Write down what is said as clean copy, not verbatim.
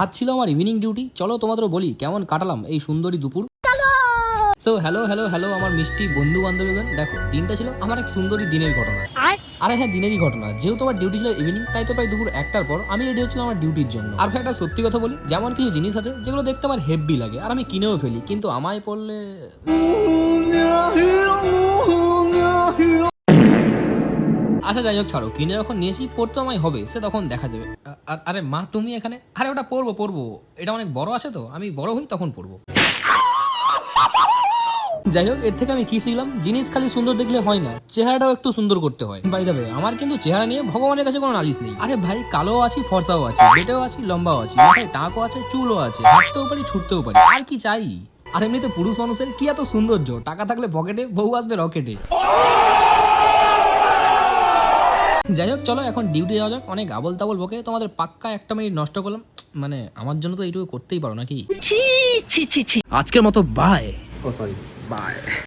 আজ ছিল আমার ইভিনিং ডিউটি, চলো তোমাদেরও বলি কেমন কাটালাম এই সুন্দরী দুপুর। সো হ্যালো হ্যালো হ্যালো আমার মিষ্টি বন্ধু বান্ধবীগণ, দেখো দিনটা ছিল আমার এক সুন্দরী দিনের ঘটনা। আরে হ্যাঁ, দিনেরই ঘটনা। যেহেতু আমার ডিউটি ছিল ইভিনিং, তাই তো প্রায় দুপুর 1টার পর আমি রেডি হচ্ছিলাম আমার ডিউটির জন্য। আর ভাই একটা সত্যি কথা বলি, যেমন কিছু জিনিস আছে যেগুলো দেখতে আমার হেভি লাগে আর আমি কিনেও ফেলি, কিন্তু আমায় পড়লে আচ্ছা যাই হোক ছাড়ো, কিনে যখন নিয়েছি পড়তে আমায় হবে, সে তখন দেখা যাবে। আরে মা তুমি এখানে? আরে ওটা পড়বো, এটা অনেক বড় আছে তো, আমি বড় হই তখন পড়বো। যাই হোক, এর থেকে আমি কি শিখলাম, জিনিস খালি সুন্দর দেখলে হয় না, চেহারাটাও একটু সুন্দর করতে হয়। বাই দ্য ওয়ে, আমার কিন্তু চেহারা নিয়ে ভগবানের কাছে কোনো নালিশ নেই। আরে ভাই, কালো আছি, ফর্সাও আছি, বেটেও আছি, লম্বাও আছি, মাথায় টাকও আছে, চুলও আছে, হাঁটতেও পারি, ছুটতেও পারি, আর কি চাই? আর এমনিতে পুরুষ মানুষের কি এত সৌন্দর্য, টাকা থাকলে পকেটে, বউ আসবে রকেটে। যাই হোক চলো এখন ডিউটি যাওয়া যাক। অনেক আবল তাবল বকে তোমাদের পাক্কা 1টা মিনিট নষ্ট করলাম, মানে আমার জন্য তো এইটুকু করতেই পারো নাকি। আজকের মতো বাই। O sorry, by.